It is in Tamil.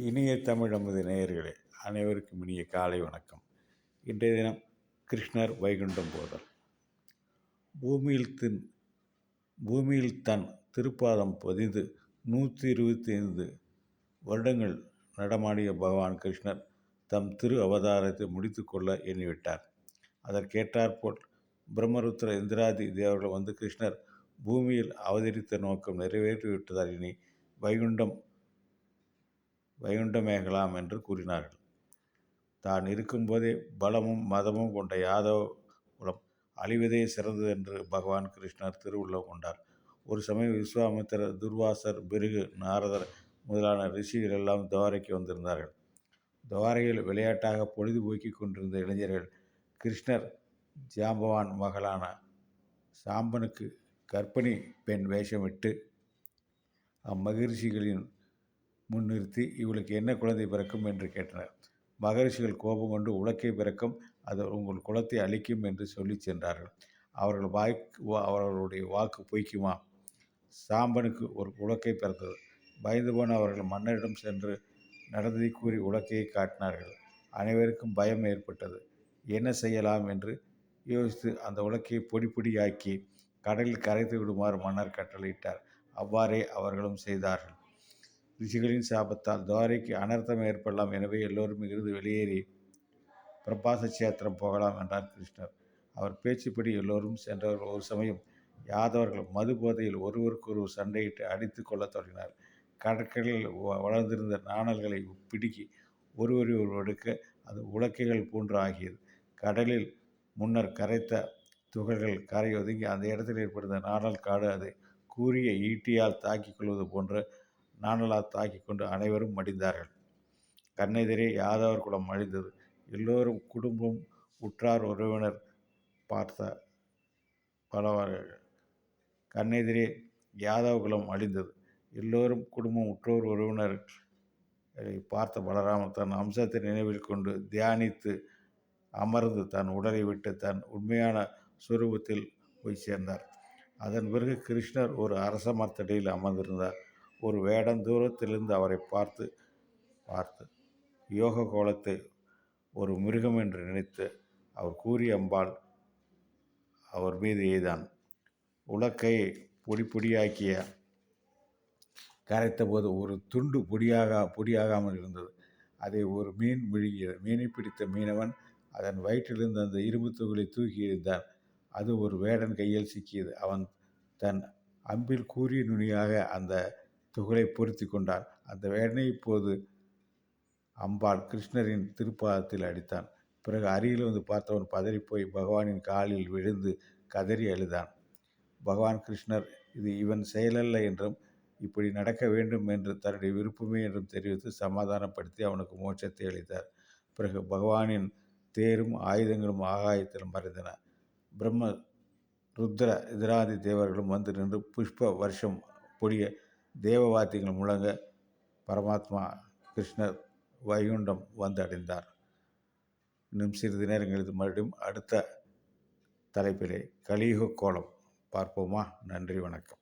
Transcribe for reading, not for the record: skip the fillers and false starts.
இனிய தமிழ் அமுது நேயர்களே, அனைவருக்கும் இனிய காலை வணக்கம். இன்றைய தினம் கிருஷ்ணர் வைகுண்டம் போதல். பூமியில் தன் திருப்பாதம் பதிந்து 125 வருடங்கள் நடமாடிய பகவான் கிருஷ்ணர் தம் திரு அவதாரத்தை முடித்து கொள்ள எண்ணிவிட்டார். அதற்கேற்றாற்போல் பிரம்மருத்ர இந்திராதி தேவர்கள் வந்து கிருஷ்ணர் பூமியில் அவதரித்த நோக்கம் நிறைவேற்றிவிட்டதால் இனி வைகுண்டமேகலாம் என்று கூறினார்கள். தான் இருக்கும்போதே பலமும் மதமும் கொண்ட யாதவ குலம் அழிவதே சிறந்தது என்று பகவான் கிருஷ்ணர் திருவுள்ளம் கொண்டார். ஒரு சமயம் விஸ்வாமித்திரர், துர்வாசர், பிருகு, நாரதர் முதலான ரிஷிகள் எல்லாம் துவாரைக்கு வந்திருந்தார்கள். துவாரையில் விளையாட்டாக பொழுதுபோக்கி கொண்டிருந்த இளைஞர்கள் கிருஷ்ணர் ஜாம்பவான் மகளான சாம்பனுக்கு கர்ப்பிணி பெண் வேஷமிட்டு அம்மகிழ்ச்சிகளின் முன்னிறுத்தி இவளுக்கு என்ன குழந்தை பிறக்கும் என்று கேட்டனர். மகரிஷிகள் கோபம் கொண்டு உலக்கை பிறக்கும், அது உங்கள் குலத்தை அழிக்கும் என்று சொல்லி சென்றார்கள். அவர்களுடைய வாக்கு பொய்க்குமா? சாம்பனுக்கு ஒரு உலக்கை பிறந்தது. பயந்து போன அவர்கள் மன்னரிடம் சென்று நடந்ததை கூறி உலக்கையை காட்டினார்கள். அனைவருக்கும் பயம் ஏற்பட்டது. என்ன செய்யலாம் என்று யோசித்து அந்த உலக்கையை பொடி பொடியாக்கி கடலில் கரைத்து விடுமாறு மன்னர் கட்டளையிட்டார். அவ்வாறே அவர்களும் செய்தார்கள். ரிஷிகளின் சாபத்தால் துவாரைக்கு அனர்த்தம் ஏற்படலாம், எனவே எல்லோரும் இங்கிருந்து வெளியேறி பிரபாச சேத்திரம் போகலாம் என்றார் கிருஷ்ணர். அவர் பேச்சுப்படி எல்லோரும் சென்றவர்கள். ஒரு சமயம் யாதவர்கள் மது போதையில் ஒருவருக்கொருவர் சண்டையிட்டு அடித்து கொள்ளத் தொடங்கினார். கடற்கரையில் வளர்ந்திருந்த நாணல்களை பிடுக்கி ஒருவரை எடுக்க அது உலக்கைகள் போன்று ஆகியது. கடலில் முன்னர் கரைத்த துகள்கள் கரை ஒதுங்கி அந்த இடத்தில் ஏற்படுத்த நாணல் காடு அதை கூரிய ஈட்டியால் தாக்கிக் கொள்வது போன்ற நாணலால் தாக்கிக் கொண்டு அனைவரும் மடிந்தார்கள். கண்ணெதிரே யாதவர் குலம் அழிந்தது. எல்லோரும் குடும்பம், உற்றார், உறவினர் பார்த்த கண்ணெதிரே யாதவ குலம் அழிந்தது. எல்லோரும் குடும்பம், உற்றோர், உறவினர்களை பார்த்த பலராமன் தன் அம்சத்தை நினைவில் கொண்டு தியானித்து அமர்ந்து தன் உடலை விட்டு தன் உண்மையான சுரூபத்தில் போய் சேர்ந்தார். அதன் பிறகு கிருஷ்ணர் ஒரு அரச மரத்தடியில் அமர்ந்திருந்தார். ஒரு வேடன் தூரத்திலிருந்து அவரை பார்த்து யோக கோலத்தை ஒரு மிருகம் என்று நினைத்து அவர் கூறிய அம்பாள் அவர் மீது எய்தான். உலக்கையை பொடி பொடியாக்கிய கரைத்த போது ஒரு துண்டு பொடியாகாமல் இருந்தது. அதை ஒரு மீன் விழுங்கியது. மீனை பிடித்த மீனவன் அதன் வயிற்றிலிருந்து அந்த இரும்பு துகளை தூக்கி எறிந்தான். அது ஒரு வேடன் கையில் சிக்கியது. அவன் தன் அம்பில் கூறிய நுனியாக அந்த துகளை பொருத்தி கொண்டான். அந்த வேடனை இப்போது அம்பாள் கிருஷ்ணரின் திருப்பாதத்தில் அடித்தான். பிறகு அருகில் வந்து பார்த்தவன் பதறிப்போய் பகவானின் காலில் விழுந்து கதறி அழுதான். பகவான் கிருஷ்ணர் இது இவன் செயலல்ல என்றும் இப்படி நடக்க வேண்டும் என்று தன்னுடைய விருப்பமே என்றும் தெரிவித்து சமாதானப்படுத்தி அவனுக்கு மோட்சத்தை அளித்தார். பிறகு பகவானின் தேரும் ஆயுதங்களும் ஆகாயத்தில் மறைந்தன. பிரம்ம, ருத்ர, இந்திராதி தேவர்களும் வந்து நின்று புஷ்ப வருஷம் பொடிய தேவ வாத்தியங்கள் முழங்க பரமாத்மா கிருஷ்ணர் வைகுண்டம் வந்து அடைந்தார். இன்னும் சிறிது நேரங்களில் மறுபடியும் அடுத்த தலைப்பிலே கலியுக கோலம் பார்ப்போமா? நன்றி, வணக்கம்.